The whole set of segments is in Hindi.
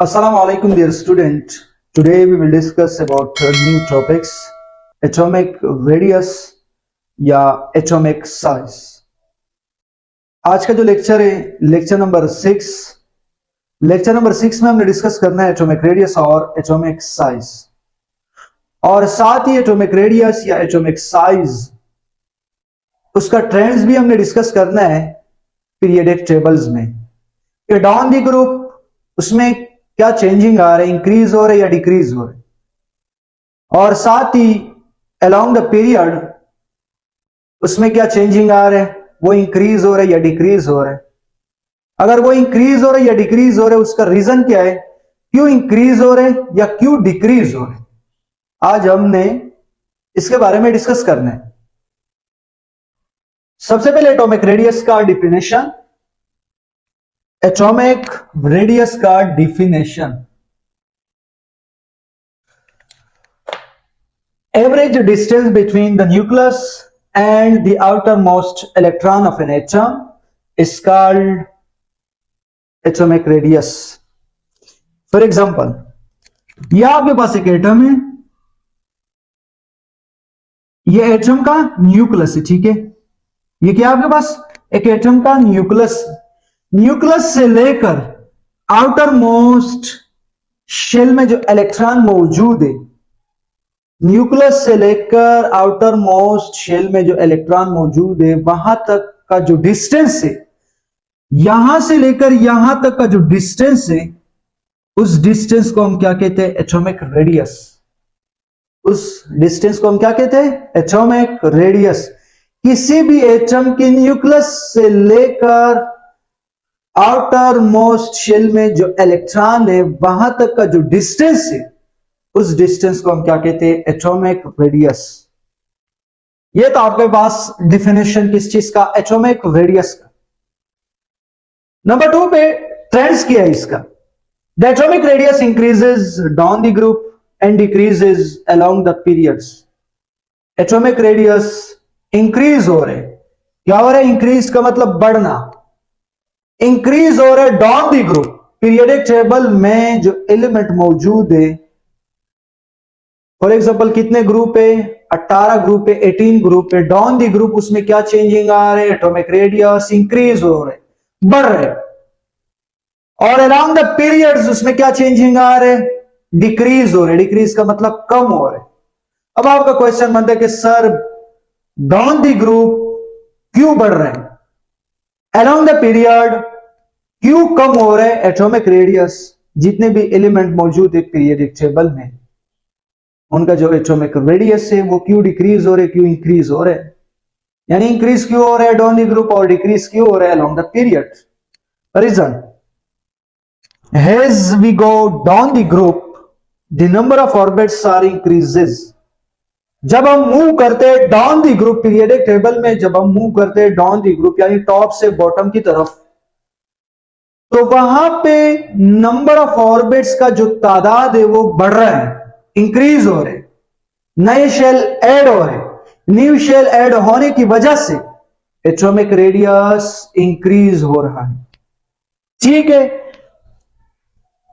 Assalamu alaikum dear student. Today we will discuss about new topics atomic radius या atomic size. आज का जो लेक्चर है लेक्चर नंबर 6 में हमने डिस्कस करना है एटॉमिक रेडियस और एटॉमिक साइज और साथ ही एटॉमिक रेडियस या एटॉमिक साइज उसका ट्रेंड्स भी हमने डिस्कस करना है पीरियोडिक टेबल्स में कि डाउन द ग्रुप उसमें क्या चेंजिंग आ रहा है, इंक्रीज हो रहा है या डिक्रीज हो रहा है, और साथ ही अलोंग द पीरियड उसमें क्या चेंजिंग आ रहा है, वो इंक्रीज हो रहा है या डिक्रीज हो रहा है। अगर वो इंक्रीज हो रहा है या डिक्रीज हो रहा है उसका रीजन क्या है, क्यों इंक्रीज हो रहे हैं या क्यों डिक्रीज हो रहे हैं, आज हमने इसके बारे में डिस्कस करना है। सबसे पहले एटॉमिक रेडियस का डिफिनेशन। एटॉमिक रेडियस का definition average distance between the nucleus and the outer most electron of an atom is called atomic radius. For example, यह आपके पास एक एटम है, यह एटम का न्यूक्लियस है, ठीक है। ये क्या आपके पास एक एटम का न्यूक्लियस, न्यूक्लियस से लेकर आउटर मोस्ट शेल में जो इलेक्ट्रॉन मौजूद है, न्यूक्लियस से लेकर आउटर मोस्ट शेल में जो इलेक्ट्रॉन मौजूद है वहां तक का जो डिस्टेंस है, यहां से लेकर यहां तक का जो डिस्टेंस है, उस डिस्टेंस को हम क्या कहते हैं, एटॉमिक रेडियस। उस डिस्टेंस को हम क्या कहते हैं, एटॉमिक रेडियस। किसी भी एटम के न्यूक्लियस से लेकर आउटर मोस्ट शेल में जो इलेक्ट्रॉन है वहां तक का जो डिस्टेंस है, उस डिस्टेंस को हम क्या कहते हैं, एटॉमिक रेडियस। ये तो आपके पास डिफिनेशन किस चीज का, एटॉमिक रेडियस का। नंबर 2 पे ट्रेंड्स किया है इसका। The atomic radius increases down the group and decreases along the periods. Atomic radius increase हो रहे, क्या हो रहा है, इंक्रीज का मतलब बढ़ना, इंक्रीज हो रहा है down the group. Periodic table में जो एलिमेंट मौजूद है, फॉर एग्जांपल कितने ग्रुप है, 18 ग्रुप है, 18 ग्रुप है। डाउन द ग्रुप उसमें क्या चेंजिंग आ रहे, एटॉमिक रेडियस इंक्रीज हो रहे, बढ़ रहे। और अलोंग द पीरियड्स उसमें क्या चेंजिंग आ रहे, डिक्रीज हो रहे। डिक्रीज का मतलब कम हो रहे। अब आपका क्वेश्चन बनता है कि सर डाउन द ग्रुप क्यों बढ़ रहे हैं, अलोंग द पीरियड क्यों कम हो रहे हैं एटॉमिक रेडियस। जितने भी एलिमेंट मौजूद है पीरियोडिक टेबल में, उनका जो एटॉमिक रेडियस है वो क्यों डिक्रीज हो रहे, क्यों इंक्रीज हो रहे, यानी इंक्रीज क्यों हो रहा है डाउन द ग्रुप और डिक्रीज क्यों हो रहा है along the period. Reason, as we go down the group the number of orbits are increases। जब हम मूव करते हैं down the group periodic table में, जब हम मूव करते हैं डाउन द ग्रुप यानी टॉप से बॉटम की तरफ, तो वहां पे नंबर ऑफ ऑर्बिट्स का जो तादाद है वो बढ़ रहा है, इंक्रीज हो रहे, नए शेल ऐड हो रहे। न्यू शेल ऐड होने की वजह से एटॉमिक रेडियस इंक्रीज हो रहा है, ठीक है।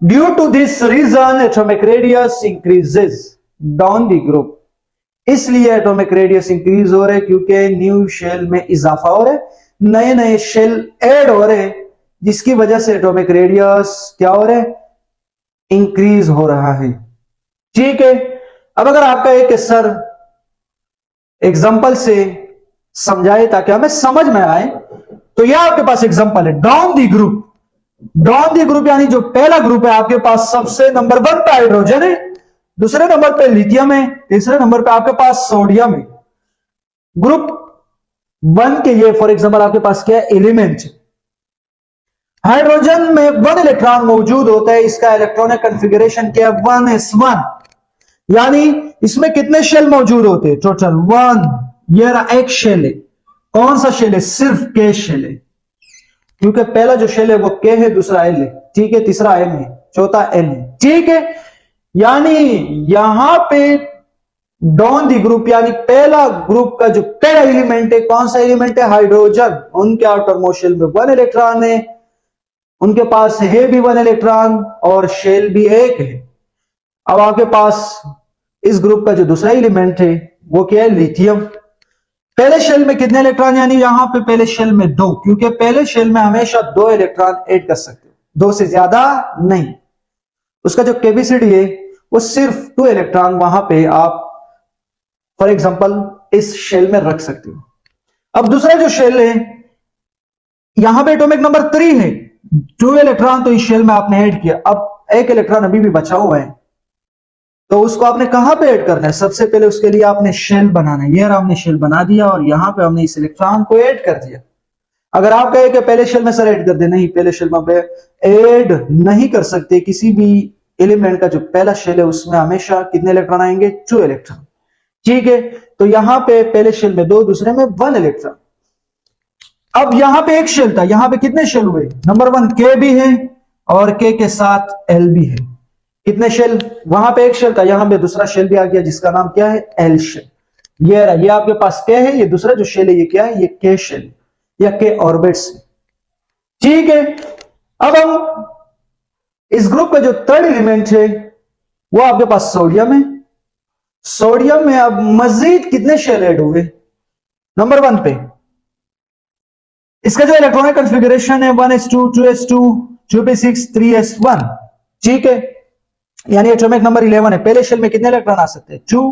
Due to this reason atomic radius increases down the group. इसलिए एटॉमिक रेडियस इंक्रीज हो रहे क्योंकि न्यू शेल में इजाफा हो रहा है, नए नए शेल ऐड हो रहे, जिसकी वजह से एटॉमिक रेडियस क्या हो रहा है, इंक्रीज हो रहा है, ठीक है। अब अगर आपका एक सर एग्जांपल से समझाए ताकि हमें समझ में आए, तो यह आपके पास एग्जांपल है down the group. Down the group यानी जो पहला ग्रुप है आपके पास सबसे नंबर 1 पे हाइड्रोजन है, दूसरे नंबर पे लिथियम है, तीसरे नंबर पे आपके पास सोडियम है। ग्रुप 1 के ये फॉर एग्जांपल आपके पास क्या है, एलिमेंट। हाइड्रोजन में 1 इलेक्ट्रॉन मौजूद होता है, इसका इलेक्ट्रॉनिक कॉन्फ़िगरेशन क्या है, 1s1, यानी इसमें कितने शेल मौजूद होते हैं, टोटल 1। ये रहा एक शेल है, कौन सा शेल है, सिर्फ के शेल है, क्योंकि पहला जो शेल है वो के है, दूसरा एल है, ठीक है, तीसरा एम है, चौथा एन है, ठीक है। यानी यहां पे डाउन द ग्रुप यानी पहला ग्रुप का जो पहला एलिमेंट है, कौन सा एलिमेंट है, हाइड्रोजन। उनके आउटर मोस्ट शेल में 1 इलेक्ट्रॉन है उनके पास है भी 1 इलेक्ट्रॉन और शेल भी एक है। अब आपके पास इस ग्रुप का जो दूसरा एलिमेंट है वो क्या है, लिथियम। पहले शेल में कितने इलेक्ट्रॉन, यानी यहां पे पहले शेल में 2, क्योंकि पहले शेल में हमेशा 2 इलेक्ट्रॉन ऐड कर सकते हो, 2 से ज्यादा नहीं। उसका जो कैपेसिटी है वो सिर्फ 2 इलेक्ट्रॉन वहां पे आप फॉर एग्जांपल इस शेल में रख सकते हो। अब दूसरा जो शेल है, यहां पे एटॉमिक नंबर 3 है, 2 इलेक्ट्रॉन तो इस शेल में आपने ऐड किया। अब 1 इलेक्ट्रॉन अभी भी बचा हुआ है, तो उसको आपने कहां पे ऐड करना है, सबसे पहले उसके लिए आपने शेल बनाना है। ये हमने शेल बना दिया और यहां पे हमने इस इलेक्ट्रॉन को ऐड कर दिया। अगर आप कहे कि पहले शेल में सर ऐड कर दे, नहीं, पहले शेल में ऐड नहीं कर सकते। किसी भी एलिमेंट का जो पहला शेल है उसमें हमेशा कितने इलेक्ट्रॉन आएंगे, 2 इलेक्ट्रॉन। ठीक है, तो यहां पे पहले शेल में 2, दूसरे में 1 इलेक्ट्रॉन। अब यहां पे एक शेल था, यहां पे कितने शेल हुए, नंबर 1 के भी है और के साथ एल भी है। कितने शेल, वहां पे एक शेल था, यहां पे दूसरा शेल भी आ गया जिसका नाम क्या है, एल शेल। ये आपके पास के है, ये दूसरा जो शेल है ये क्या है, ये के शेल या के ऑर्बिट्स। ठीक है, अब हम इस ग्रुप का जो थर्ड एलिमेंट है वो आपके पास सोडियम है। सोडियम में अब मजीद कितने शेल ऐड हुए, नंबर 1 पे इसका जो इलेक्ट्रॉनिक कॉन्फ़िगरेशन है 1s2 2s2 2p6 3s1। ठीक है, यानी एटॉमिक नंबर 11 है। पहले शेल में कितने इलेक्ट्रॉन आ सकते हैं, 2,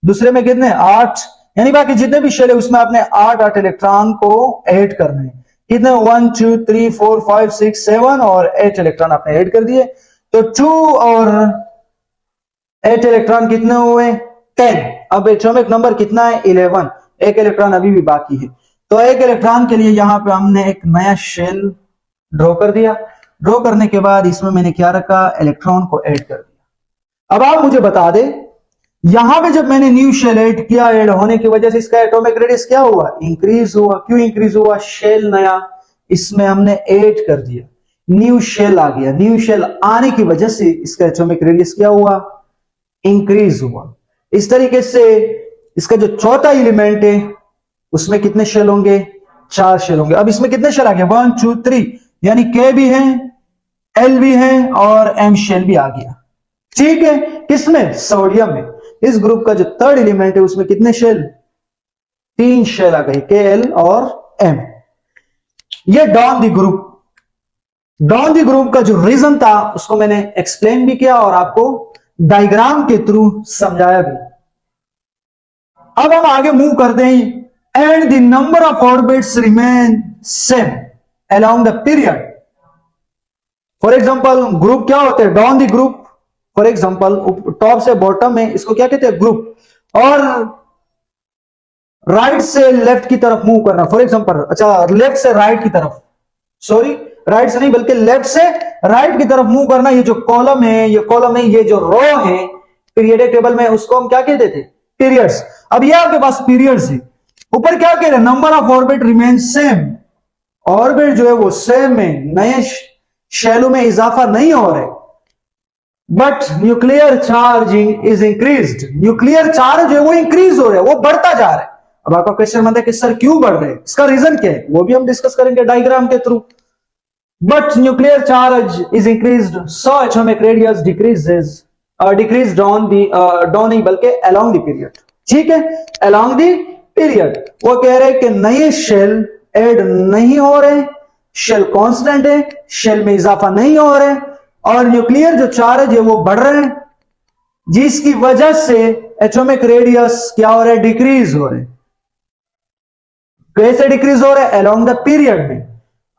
दूसरे में कितने, 8, यानी बाकी जितने भी शेल है उसमें आपने 8 इलेक्ट्रॉन को ऐड करना है। कितने, 1 2 3 4 5 6 7 और 8 इलेक्ट्रॉन आपने ऐड कर दिए, तो 2 और 8 इलेक्ट्रॉन कितने हुए, 10। अब एटॉमिक नंबर कितना है, 11, एक इलेक्ट्रॉन अभी भी बाकी है। तो एक इलेक्ट्रॉन के लिए यहां पे हमने एक नया शेल ड्रॉ कर दिया। ड्रॉ करने के बाद इसमें मैंने क्या रखा, इलेक्ट्रॉन को ऐड कर दिया। अब आप मुझे बता दें, यहां पे जब मैंने न्यू शेल ऐड किया, ऐड होने की वजह से इसका एटॉमिक रेडियस क्या हुआ, इंक्रीज हुआ। क्यों इंक्रीज हुआ, शेल नया इसमें हमने ऐड कर दिया, न्यू शेल आ गया। न्यू शेल आने की वजह से इसका एटॉमिक रेडियस क्या हुआ, इंक्रीज हुआ। इस तरीके से इसका जो चौथा एलिमेंट है उसमें कितने शेल होंगे, 4 शेल होंगे। अब इसमें कितने शेल आ गए, 1 2 3, यानी के भी है, एल भी है और एम शेल भी आ गया। ठीक है, किसमें, सोडियम में। इस ग्रुप का जो थर्ड एलिमेंट है उसमें कितने शेल, 3 शेल आ गए, के एल और एम। ये down the group, down the group का जो रीजन था उसको मैंने एक्सप्लेन भी किया और आपको डायग्राम के थ्रू समझाया भी। अब हम आगे मूव करते हैं, and the number of orbits remain same along the period. For example group क्या होते हैं, down the group, for example top से बॉटम में इसको क्या कहते हैं, ग्रुप। और राइट से लेफ्ट की तरफ मूव करना, फॉर एग्जांपल, अच्छा लेफ्ट से राइट की तरफ, सॉरी राइट से नहीं बल्कि लेफ्ट से राइट की तरफ मूव करना। ये जो कॉलम है, ये कॉलम है, ये जो रो है पीरियडिक टेबल में, उसको हम क्या कहते थे, पीरियड्स। अब ये आपके पास पीरियड्स है। ऊपर क्या कह रहे हैं, number of orbit remain same, orbit जो है वो सेम है, नए शेलों में इजाफा नहीं हो रहा है। But nuclear charging is increased, nuclear charge जो है वो इंक्रीज हो रहा है, वो बढ़ता जा रहा है। अब आपका क्वेश्चन बनता है कि सर क्यों बढ़ रहे हैं, इसका रीजन क्या है, वो भी हम डिस्कस करेंगे डायग्राम के through. But nuclear charge is increased so atomic radius decreases, decreased on the, down नहीं बल्कि अलोंग द पीरियड। ठीक है, अलोंग द पीरियड। वो कह रहे हैं कि नए शेल ऐड नहीं हो रहे, शेल कांस्टेंट है, शेल में इजाफा नहीं हो रहा है और न्यूक्लियर जो चार्ज है वो बढ़ रहे हैं, जिसकी वजह से एटॉमिक रेडियस क्या हो रहा है, डिक्रीज हो रहे हैं। कैसे डिक्रीज हो रहा है, अलोंग द पीरियड में।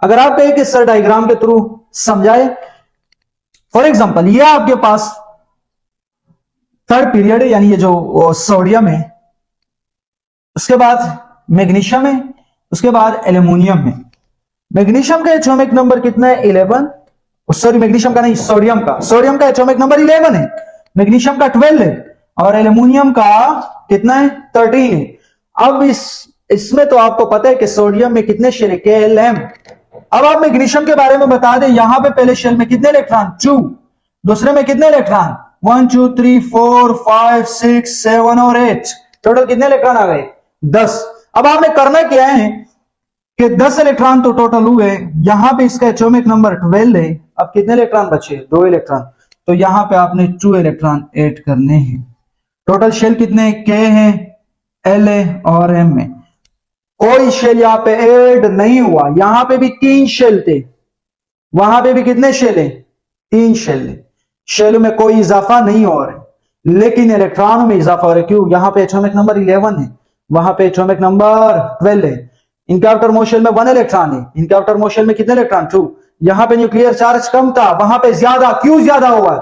अगर आप कहें कि सर डायग्राम के थ्रू समझाए, फॉर एग्जांपल ये आपके पास थर्ड पीरियड है, यानी ये जो सोडियम है, उसके बाद मैग्नीशियम है, उसके बाद एल्यूमिनियम है। मैग्नीशियम का एटॉमिक नंबर कितना है, 11, सॉरी मैग्नीशियम का नहीं, सोडियम का एटॉमिक नंबर 11 है, मैग्नीशियम का 12 है और एल्यूमिनियम का कितना है, 13 है। अब इसमें तो आपको पता है कि सोडियम में कितने शेल है, KLM। अब आप मैग्नीशियम के बारे में बता दें, यहां पे पहले शेल में कितने इलेक्ट्रॉन, 2, दूसरे में कितने इलेक्ट्रॉन, 1 2 3 4 5 6 7 और 8, टोटल कितने इलेक्ट्रॉन आ गए, 10। अब आपने करना क्या है कि 10 इलेक्ट्रॉन तो टोटल हुए, यहां पे इसका एटॉमिक नंबर 12 है। अब कितने इलेक्ट्रॉन बचे? 2 इलेक्ट्रॉन। तो यहां पे आपने 2 इलेक्ट्रॉन ऐड करने हैं। टोटल शेल कितने? के हैं, एल है और एम में। कोई शेल यहां पे ऐड नहीं हुआ। यहां पे भी 3 शेल थे, वहां पे भी कितने शेल है? 3 शेल है। शेल में कोई इजाफा नहीं हो रहा है, लेकिन इलेक्ट्रॉन में इजाफा हो रहा है। क्यों? यहां पे एटॉमिक नंबर 11 है, वहां पे एटॉमिक नंबर 12 है। इनके आउटर मोशन में 1 इलेक्ट्रॉन है, इनके आउटर मोशन में कितने इलेक्ट्रॉन? 2। यहां पे न्यूक्लियर चार्ज कम था, वहां पे ज्यादा। क्यों ज्यादा हुआ?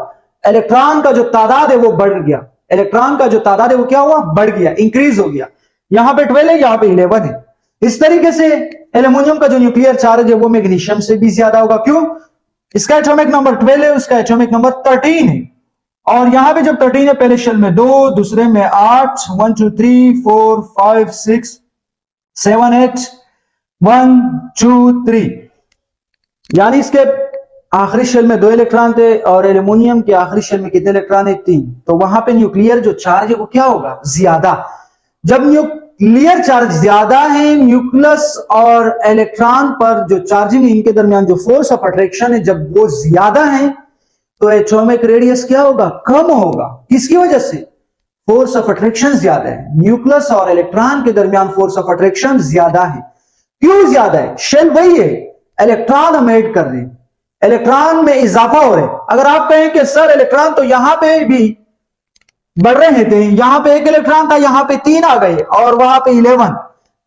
इलेक्ट्रॉन का जो तादाद है वो बढ़ गया। इलेक्ट्रॉन का जो तादाद है वो क्या हुआ? बढ़ गया, इंक्रीज हो गया। यहां पे 12 है, यहां पे 11 है। इस तरीके से एल्यूमिनियम का जो न्यूक्लियर चार्ज है वो मैग्नीशियम से भी ज्यादा होगा। क्यों? इसका एटॉमिक नंबर 12 है, उसका एटॉमिक नंबर 13 है। और यहां पे जब 13 है, पहले शेल में 2, दूसरे में 8, 1 2 3 4 5 6 7 8 1 2 3, यानी इसके आखिरी शेल में 2 इलेक्ट्रॉन थे और एल्यूमिनियम के आखिरी शेल में कितने इलेक्ट्रॉन है? 3। तो वहां पे न्यूक्लियर जो चार्ज है वो क्या होगा? ज्यादा। जब न्यूक्लियर चार्ज ज्यादा है, न्यूक्लियस और इलेक्ट्रॉन पर जो चार्जिंग है, इनके दरमियान जो फोर्स ऑफ अट्रैक्शन है, जब वो ज्यादा है तो एटॉमिक रेडियस क्या होगा? कम होगा। किसकी वजह से? फोर्स ऑफ अट्रैक्शन ज्यादा है। न्यूक्लियस और इलेक्ट्रॉन के दरमियान फोर्स ऑफ अट्रैक्शन ज्यादा है। क्यों ज्यादा है? शेल वही है, इलेक्ट्रॉन हम ऐड कर रहे हैं, इलेक्ट्रॉन में इजाफा हो रहा है। अगर आप कहें कि सर इलेक्ट्रॉन तो यहां पे भी बढ़ रहे थे, यहां पे 1 इलेक्ट्रॉन था, यहां पे 3 आ गए और वहां पे 11,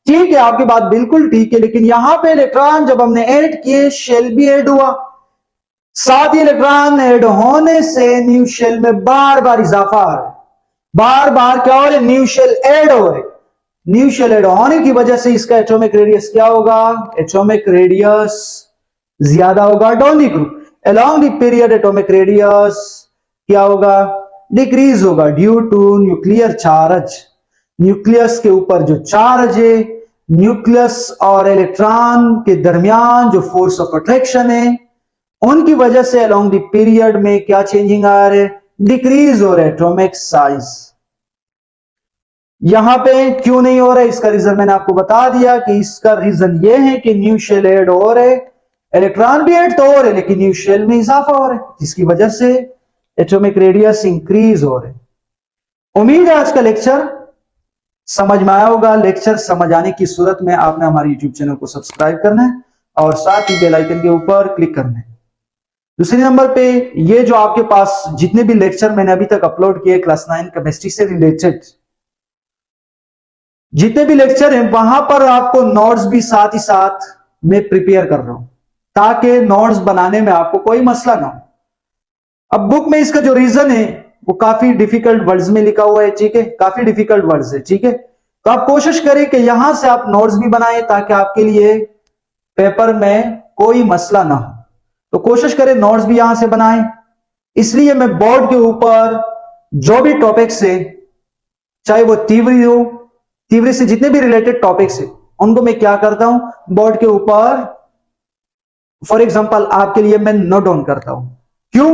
ठीक है, आपकी बात बिल्कुल ठीक है। लेकिन यहां पे इलेक्ट्रॉन जब हमने ऐड किए, शेल भी ऐड हुआ। साथ ही इलेक्ट्रॉन ऐड होने से न्यू शेल में बार बार इजाफा आ रहा है। बार बार क्या हो रहा है? न्यू शेल ऐड हो रहे। न्यू शेल ऐड होने की वजह से इसका एटॉमिक रेडियस क्या होगा? एटॉमिक रेडियस ज्यादा होगा। Down the group along the period atomic radius क्या होगा? डिक्रीज होगा due to nuclear charge. Nucleus के ऊपर जो चार्ज है, न्यूक्लियस और इलेक्ट्रॉन के दरमियान जो फोर्स ऑफ अट्रैक्शन है, उनकी वजह से अलोंग द पीरियड में क्या चेंजिंग आ रहे? डिक्रीज हो रहा है एटॉमिक साइज। यहां पे क्यों नहीं हो रहा है? इसका रीजन मैंने आपको बता दिया कि इसका रीजन ये है कि न्यू शेल ऐड हो रहे, इलेक्ट्रॉन भी ऐड तो हो रहे, लेकिन न्यू शेल में इजाफा हो रहा है, जिसकी वजह से एटॉमिक रेडियस इंक्रीज हो रहे। उम्मीद है आज का लेक्चर समझ में आया होगा। लेक्चर समझ आने की सूरत में आपने हमारे यूट्यूब चैनल को सब्सक्राइब करना है और साथ ही बेल आइकन के ऊपर क्लिक करना है। दूसरे नंबर पे ये जो आपके पास जितने भी लेक्चर मैंने अभी तक अपलोड किए क्लास 9 केमिस्ट्री से रिलेटेड जितने भी लेक्चर हैं, वहां पर आपको नोट्स भी साथ ही साथ मैं प्रिपेयर कर रहा हूं, ताकि नोट्स बनाने में आपको कोई मसला ना हो। अब बुक में इसका जो रीजन है वो काफी डिफिकल्ट वर्ड्स में लिखा हुआ है, ठीक है, काफी डिफिकल्ट वर्ड्स है, ठीक है। तो आप कोशिश करें कि यहां से आप नोट्स भी बनाएं ताकि आपके लिए पेपर में कोई मसला ना हो। तो कोशिश करें नोट्स भी यहां से बनाएं। इसलिए मैं बोर्ड के ऊपर जो भी टॉपिक्स है, चाहे वो तीव्री हो, तीव्री से जितने भी रिलेटेड टॉपिक्स है, उनको मैं क्या करता हूं, बोर्ड के ऊपर फॉर एग्जांपल आपके लिए मैं नोट डाउन करता हूं। क्यों?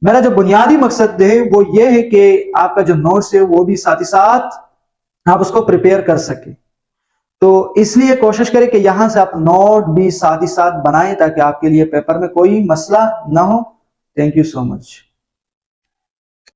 मेरा जो बुनियादी मकसद है वो ये है कि आपका जो नोट्स है वो भी साथ ही साथ आप उसको प्रिपेयर कर सके। तो इसलिए कोशिश करें कि यहां से आप नोट भी साथ ही साथ बनाएं ताकि आपके लिए पेपर में कोई मसला ना हो। Thank you so much.